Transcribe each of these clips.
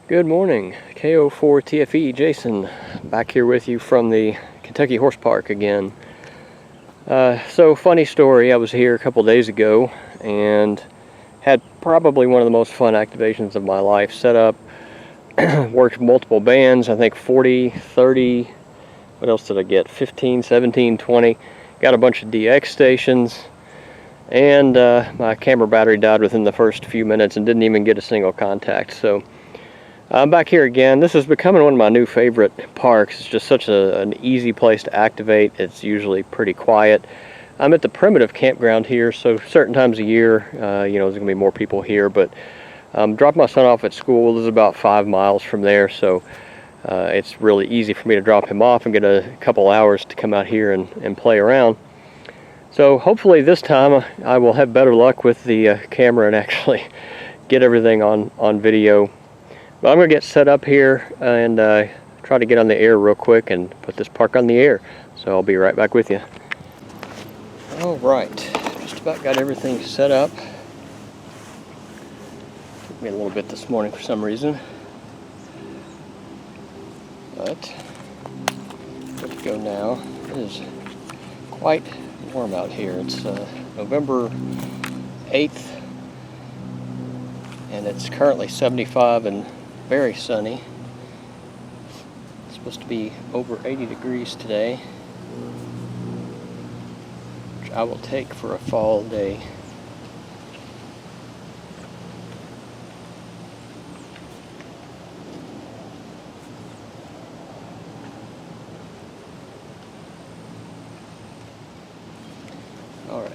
Good morning, KO4TFE, Jason, back here with you from the Kentucky Horse Park again. So funny story, I was here a couple days ago and had probably one of the most fun activations of my life. Set up, worked multiple bands, I think 40, 30, what else did I get, 15, 17, 20, got a bunch of DX stations, and my camera battery died within the first few minutes and didn't even get a single contact. So I'm back here again. This is becoming one of my new favorite parks. It's just such an easy place to activate. It's usually pretty quiet. I'm at the primitive campground here, so certain times of year, there's going to be more people here, but dropped my son off at school. This is about 5 miles from there, so it's really easy for me to drop him off and get a couple hours to come out here and play around. So hopefully this time I will have better luck with the camera and actually get everything on video. But I'm going to get set up here and try to get on the air real quick and put this park on the air. So I'll be right back with you. All right, just about got everything set up. Took me a little bit this morning for some reason. But good to go now. It is quite warm out here. It's November 8th and it's currently 75 and very sunny. It's supposed to be over 80 degrees today, which I will take for a fall day. All right,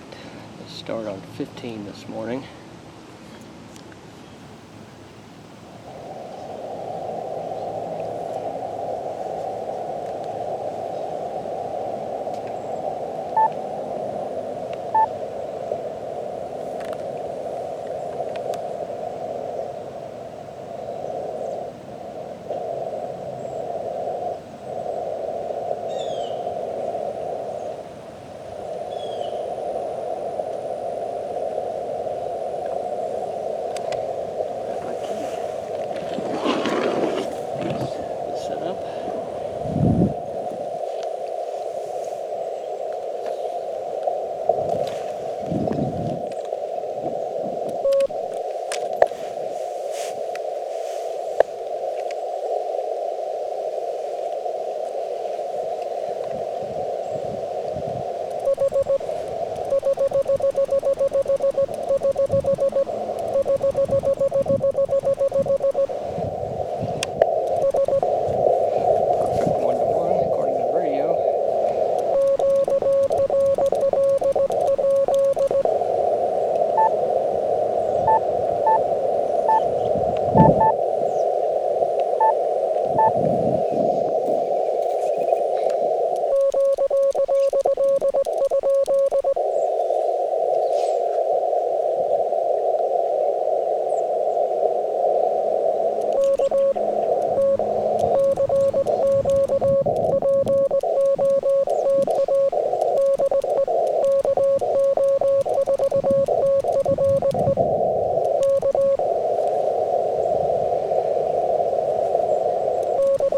let's start on 15 this morning.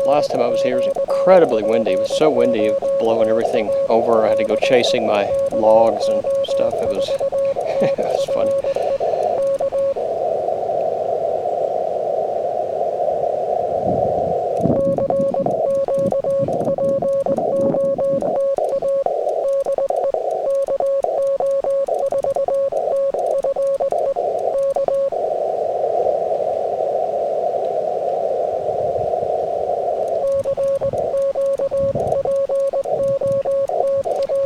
Last time I was here, it was incredibly windy. It was so windy, it was blowing everything over. I had to go chasing my logs and stuff. It was, it was funny.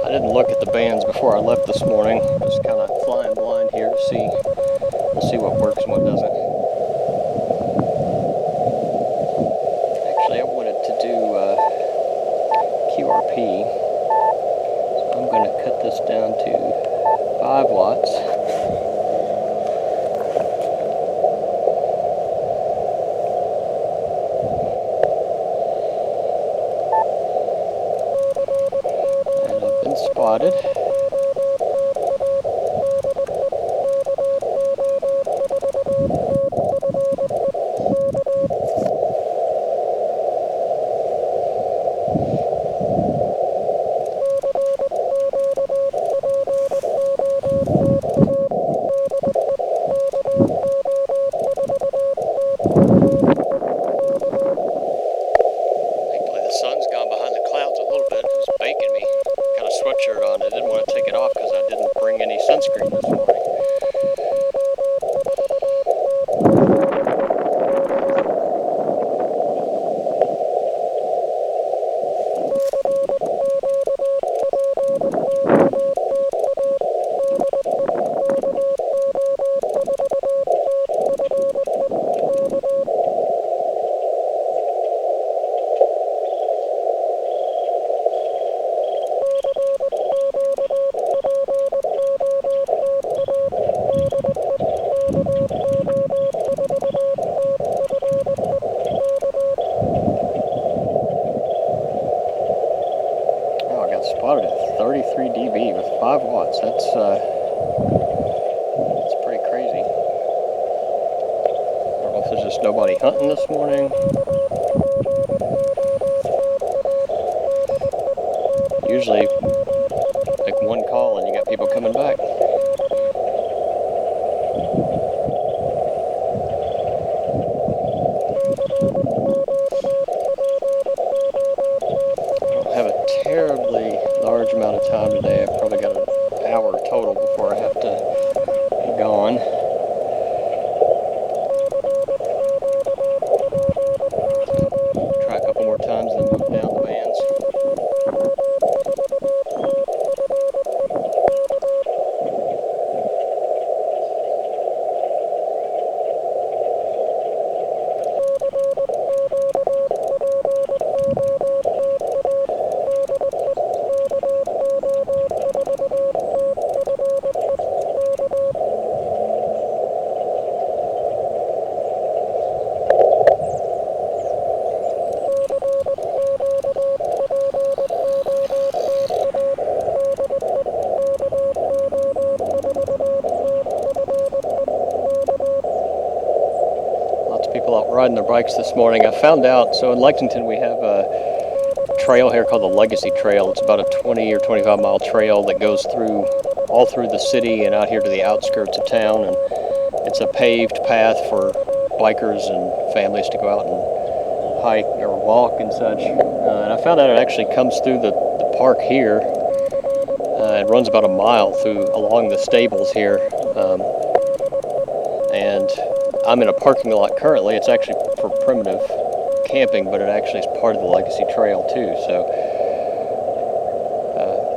I didn't look at the bands before I left this morning. Just kind of flying blind here to see. We'll see what works and what doesn't. Actually, I wanted to do QRP, so I'm going to cut this down to 5 watts. Spotted. 5 watts. That's pretty crazy. I don't know if there's just nobody hunting this morning. Usually, like one call and you got people coming back. I don't have a terribly large amount of time today. I've probably got an hour total before I have to be gone. Try a couple more times, then move down the bands. People out riding their bikes this morning. I found out, so in Lexington we have a trail here called the Legacy Trail. It's about a 20 or 25 mile trail that goes all through the city and out here to the outskirts of town, and it's a paved path for bikers and families to go out and hike or walk and such. And I found out it actually comes through the park here. It runs about a mile along the stables here. And I'm in a parking lot currently. It's actually for primitive camping, but it actually is part of the Legacy Trail too. So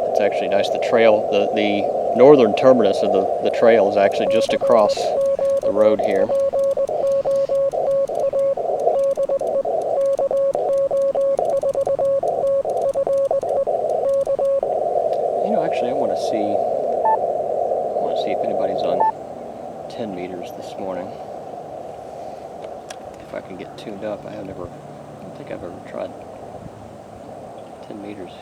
it's actually nice. The trail, the northern terminus of the trail is actually just across the road here. You know, actually, I want to see if anybody's on 10 meters this morning. If I can get tuned up. I don't think I've ever tried 10 meters.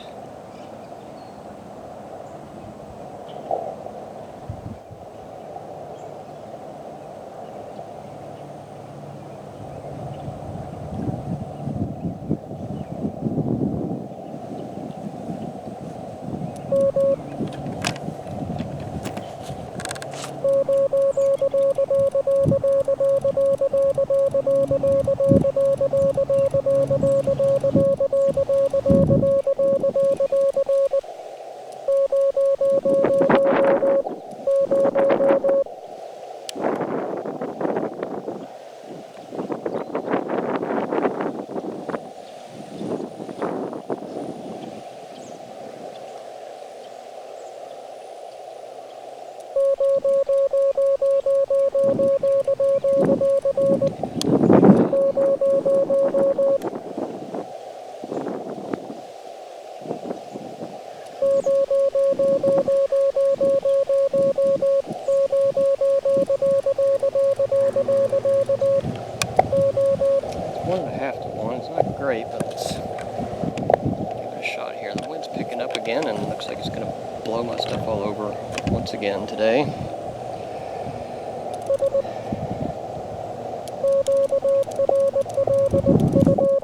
Again, and it looks like it's going to blow my stuff all over once again today.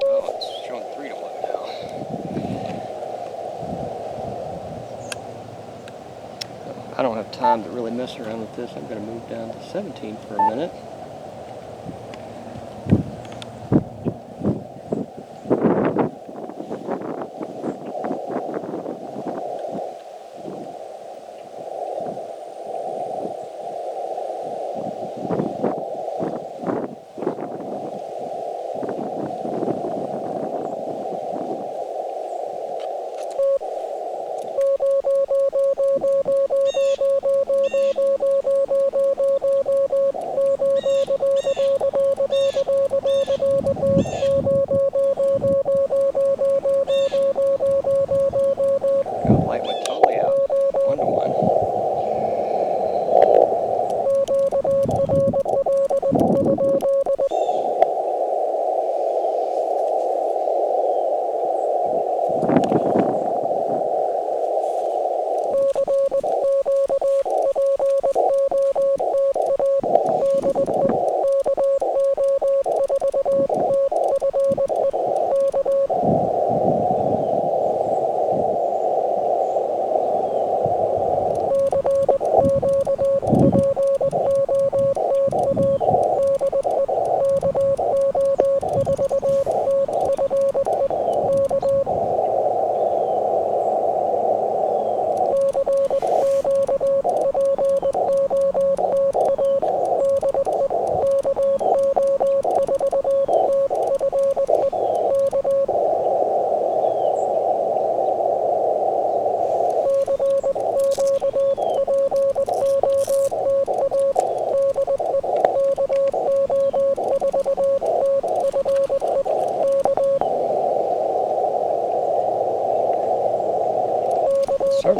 Oh, it's showing 3 to 1 now. I don't have time to really mess around with this. I'm going to move down to 17 for a minute.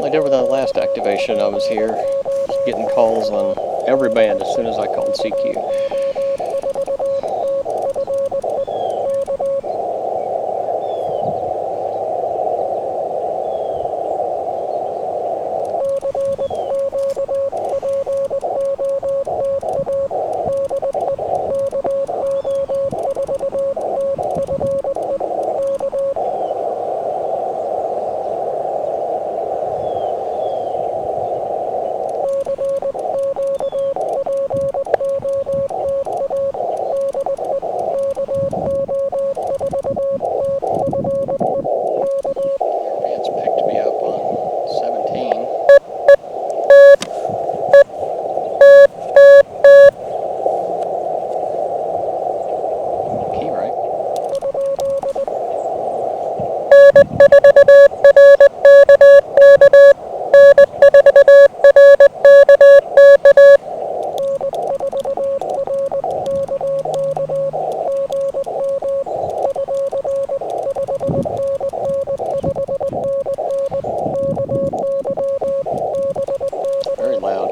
Like over the last activation, I was here just getting calls on every band as soon as I called CQ. Very loud.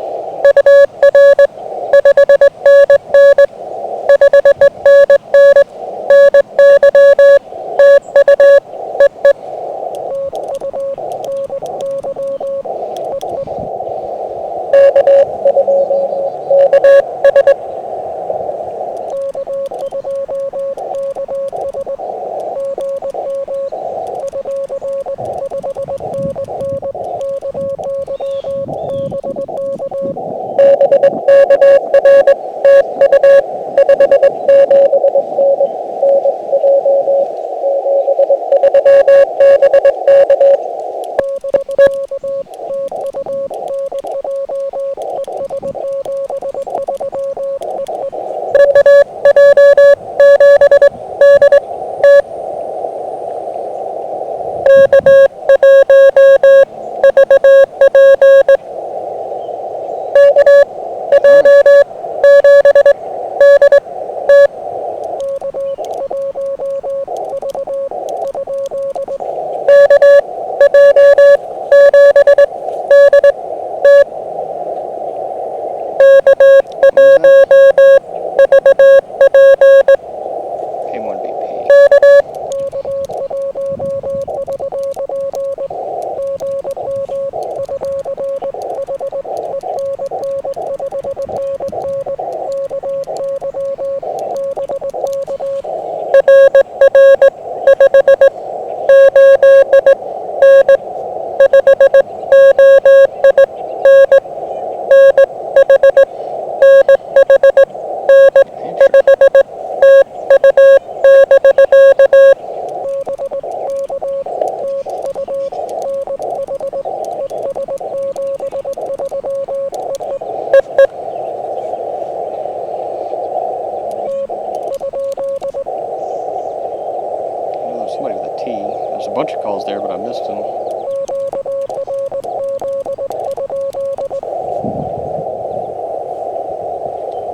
Somebody with a T. There's a bunch of calls there, but I missed them.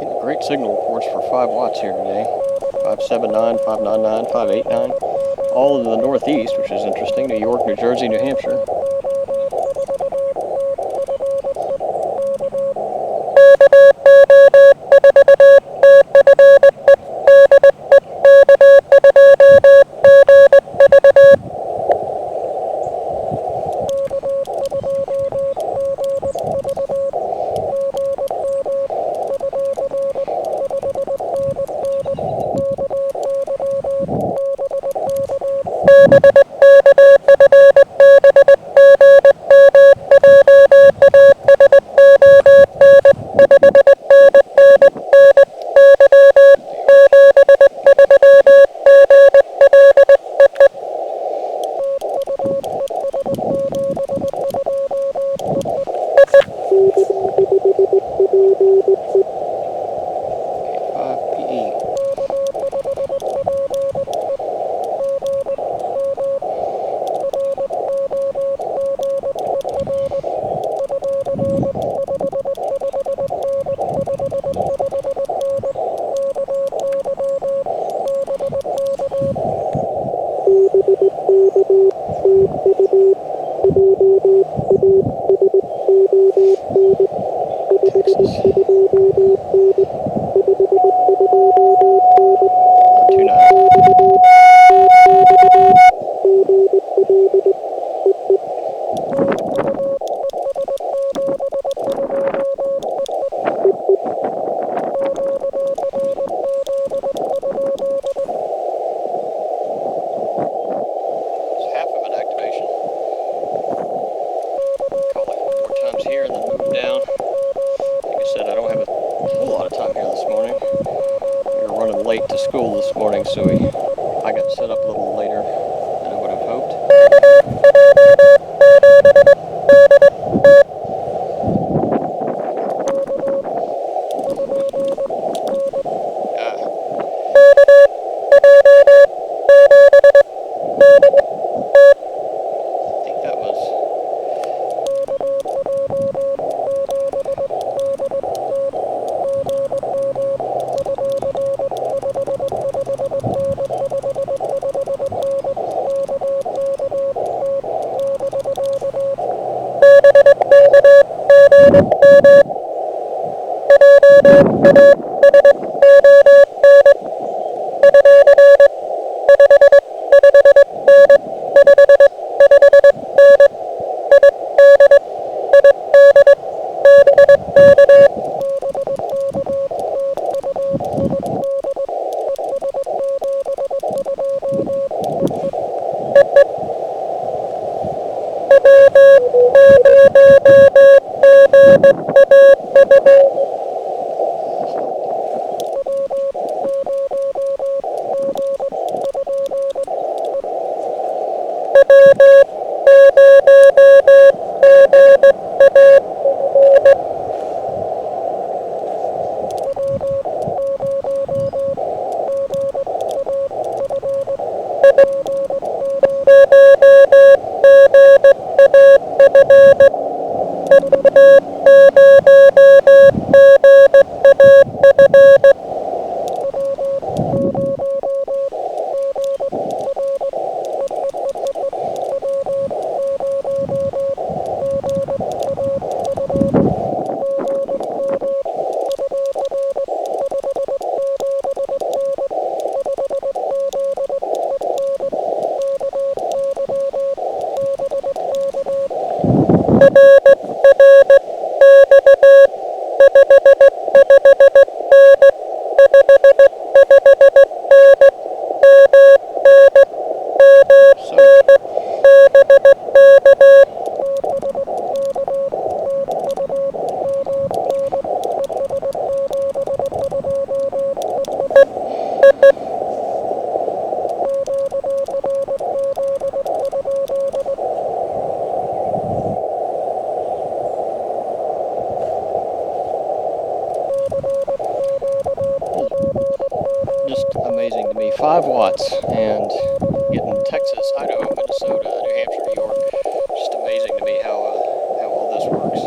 Getting great signal reports for 5 watts here today. 579, 599, 589. All in the Northeast, which is interesting. New York, New Jersey, New Hampshire. school this morning, so I got set up a little later than I would have hoped. I think that was... Just amazing to me. 5 watts, and getting Texas, Idaho, Minnesota, New Hampshire, New York. Just amazing to me how all this works.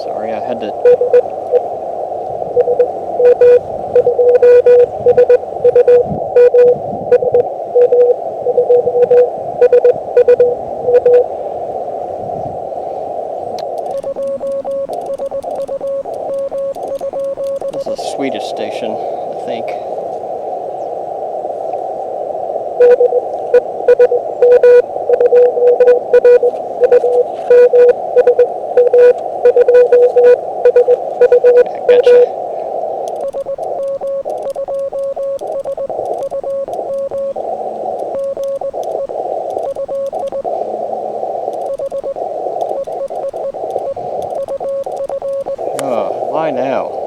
Sorry, I had to... This is a Swedish station, I think. Gotcha. Oh, why now?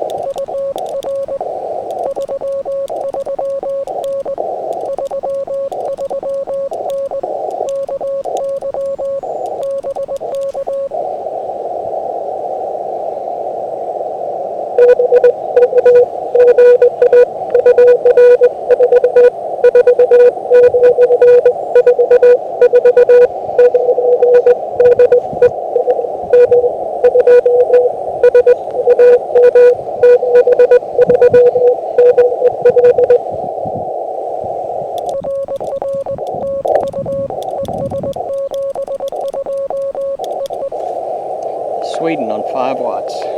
Sweden on 5 watts.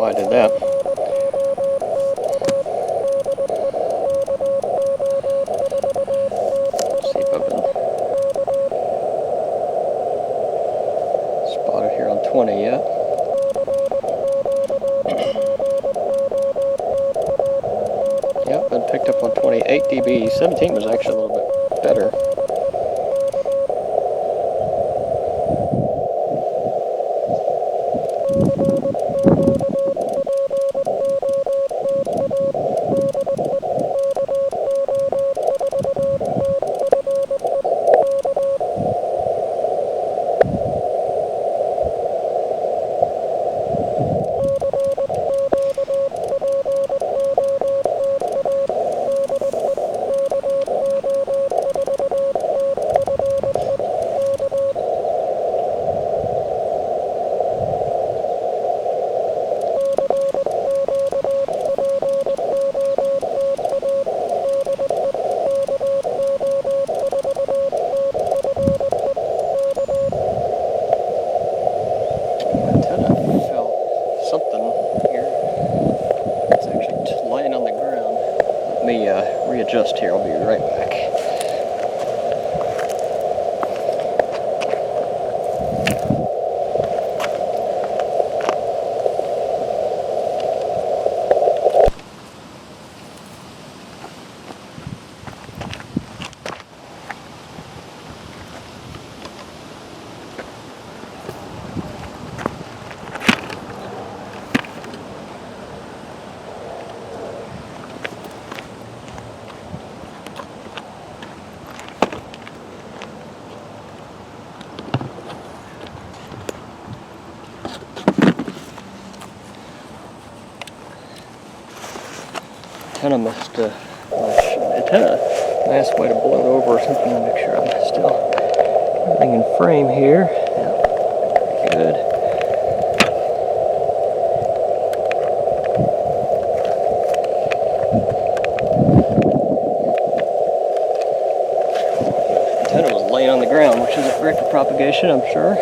why I did that. Let's see if I've been spotted here on 20 yet. Yep, been picked up on 28 dB. 17 was actually a little bit better. Readjust here. I'll be right back. Antenna nice way to blow it over or something to make sure I'm still everything in frame here. Yeah, good. Antenna was laying on the ground, which isn't great for propagation, I'm sure.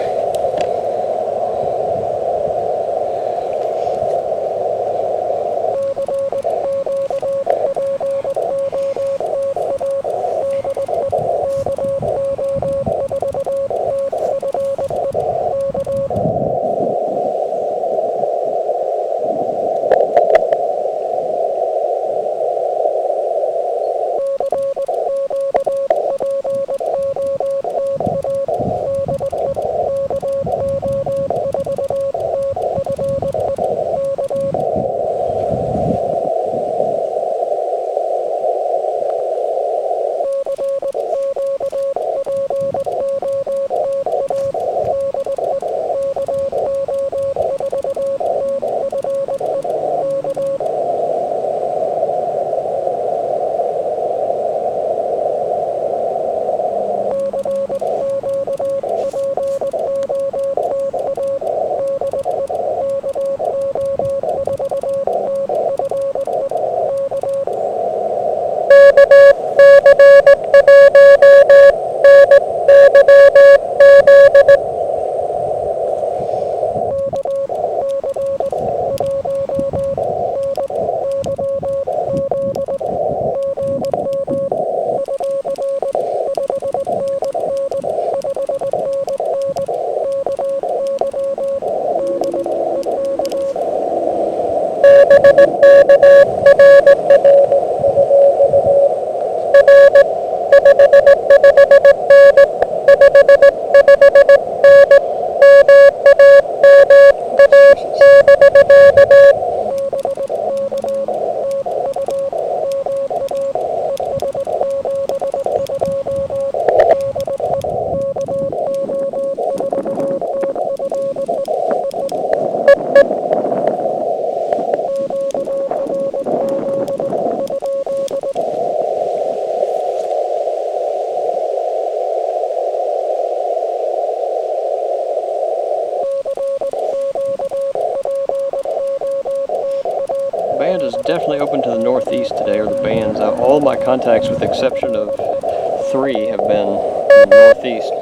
Band is definitely open to the northeast today, or the bands. All my contacts, with the exception of 3, have been in the northeast.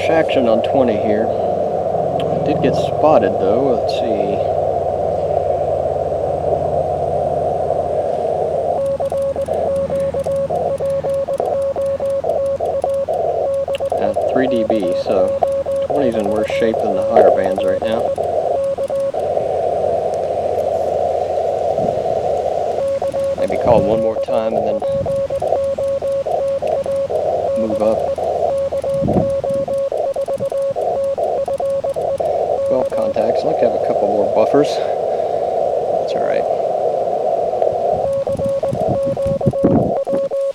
much action on 20 here. I did get spotted though. Let's see. At 3 dB, so 20's in worse shape than the higher bands right now. Maybe call one more time and then move up. 12 contacts. I'd like to have a couple more buffers. That's alright.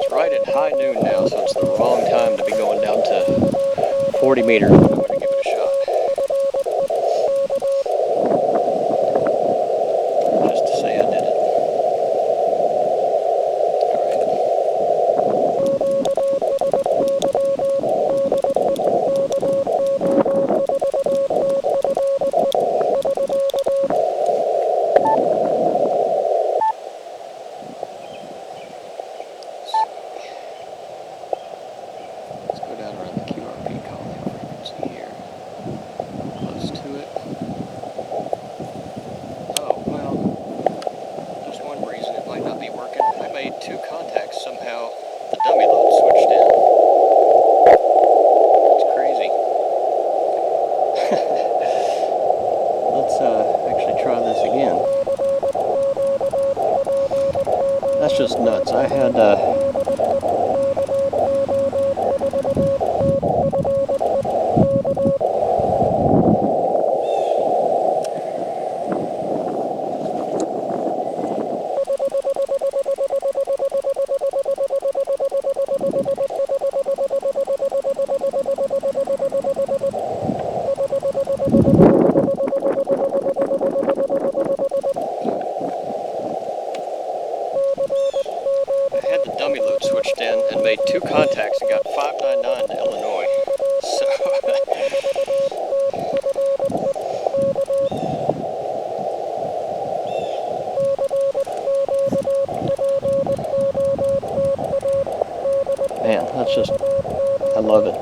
It's right at high noon now, so it's the wrong time to be going down to 40 meters. I'm going to give it a shot. Just to say I did it. That's just nuts. I had the dummy load switched in and made 2 contacts and got 599 to Illinois. So man, that's just, I love it.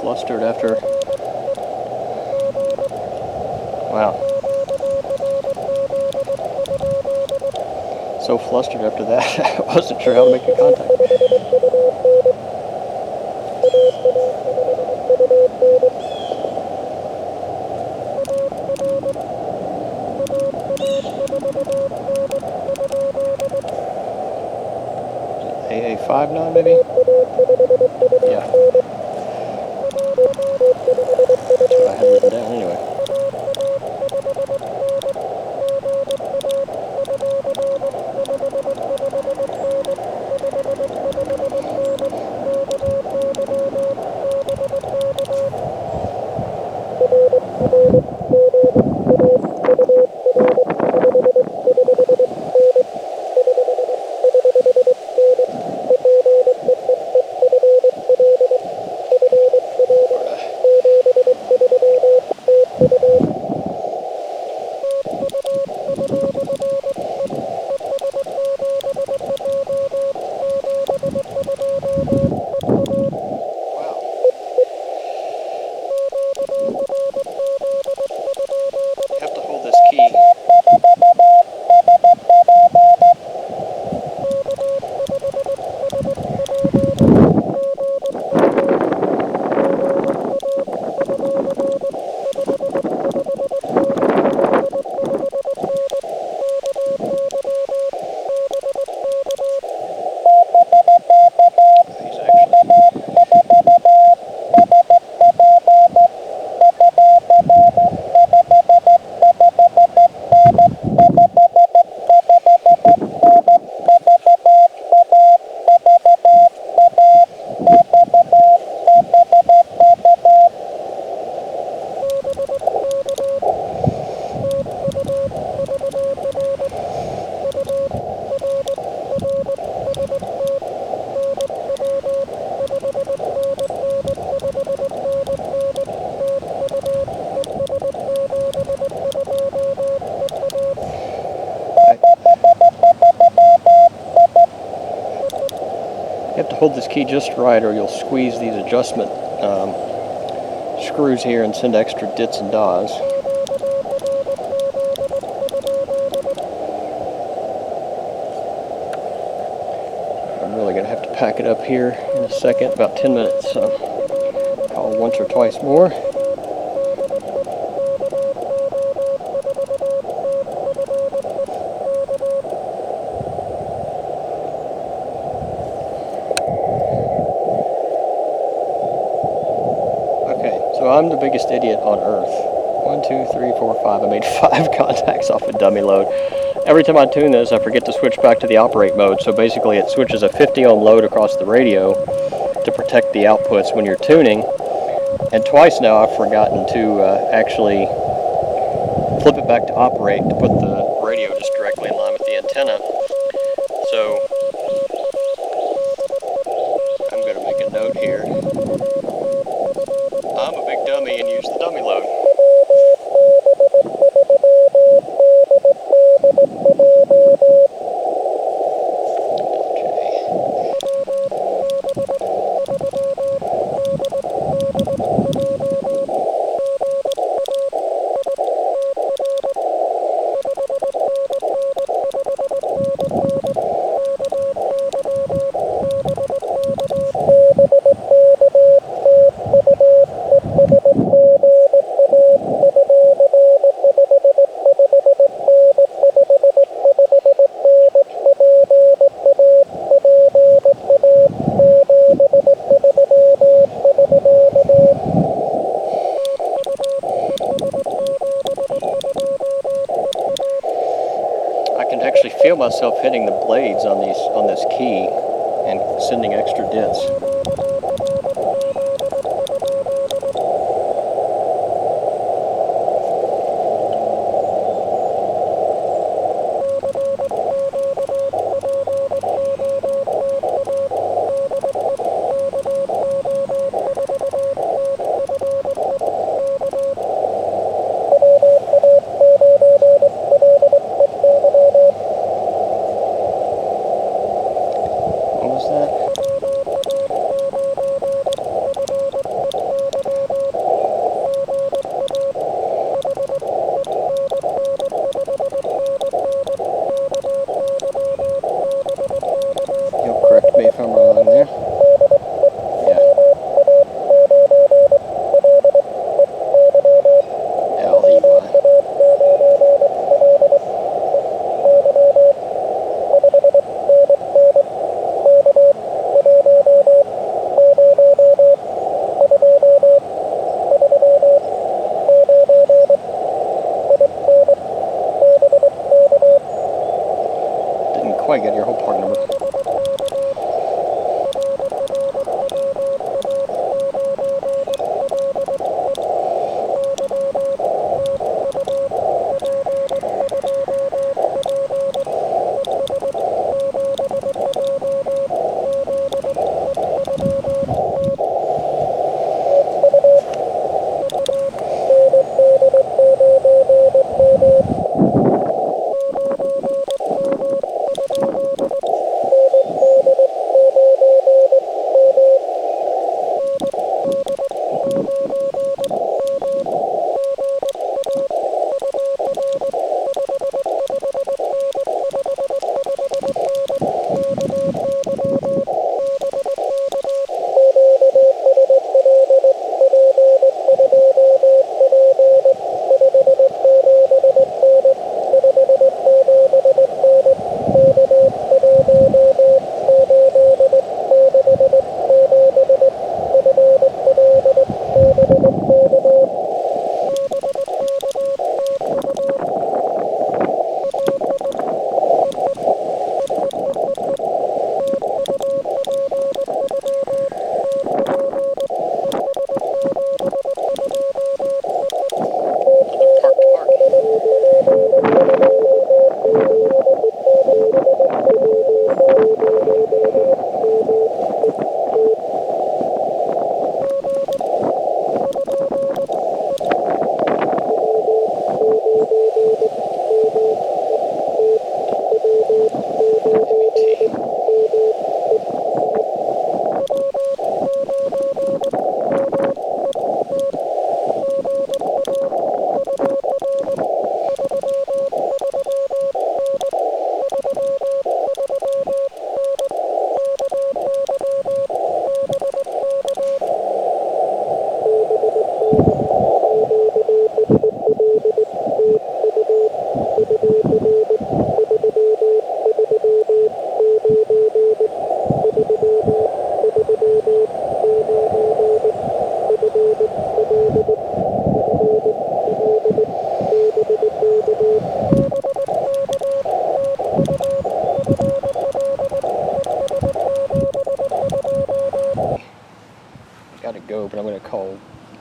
Flustered after, wow, so flustered after that, I wasn't sure how to make a contact. AA5 now, maybe? Yeah. That's what I had written down anyway. You have to hold this key just right or you'll squeeze these adjustment screws here and send extra dits and dahs. I'm really going to have to pack it up here in a second, about 10 minutes. So call once or twice more. So I'm the biggest idiot on earth. 1, 2, 3, 4, 5. I made 5 contacts off a dummy load. Every time I tune this, I forget to switch back to the operate mode. So basically it switches a 50 ohm load across the radio to protect the outputs when you're tuning. And twice now I've forgotten to actually flip it back to operate to put the radio just directly in line with the antenna. So I'm going to make a note here. I'm a big dummy and use the dummy load. Actually feel myself hitting the blades on this key and sending extra dits. What was that? You'll correct me if I'm wrong there. Yeah. L-E-Y. Quite get your whole part number.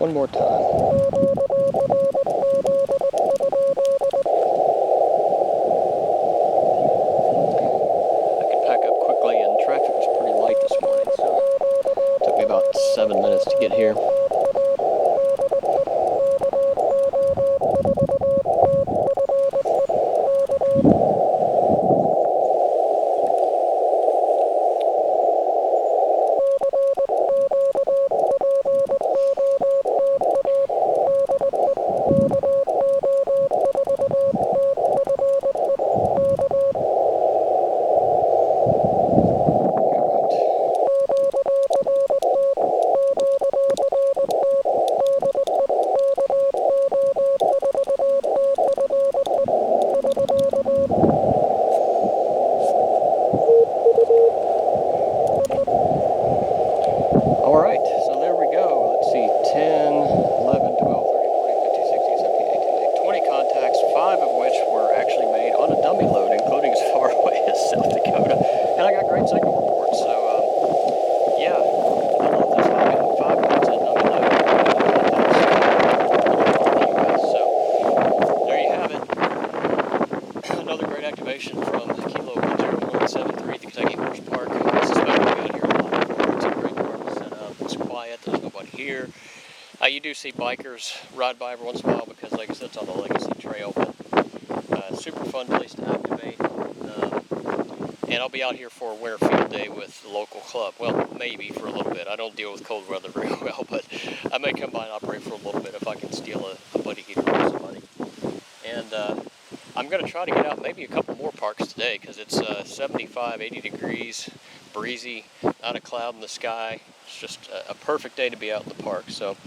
one more time. I could pack up quickly, and traffic was pretty light this morning, so it took me about 7 minutes to get here. Alright, so there we go. Let's see, 10, 11, 12, 13, 14, 15, 16, 17, 18, 19, 20 contacts, 5 of which were actually made on a dummy load, including as far away as South Dakota. And I got great signal reports, so yeah, I love this hobby. 5 points on dummy load. So there you have it. Another great activation from Kilo 10173, the Kentucky Horse Park. I suspect we'll be out here a lot more. It's a great park set up. It's quiet. There's nobody here. You do see bikers ride by every once in a while because, like I said, it's on the Legacy Trail. But super fun place to activate. And I'll be out here for a winter field day with the local club. Well, maybe for a little bit. I don't deal with cold weather very well, but I may come by and operate for a little bit if I can steal a buddy heater from somebody. And I'm going to try to get out maybe a couple more parks today because it's 75, 80 degrees, breezy, not a cloud in the sky. It's just a perfect day to be out in the park. So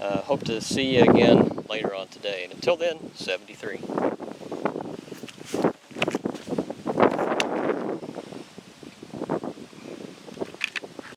hope to see you again later on today. And until then, 73.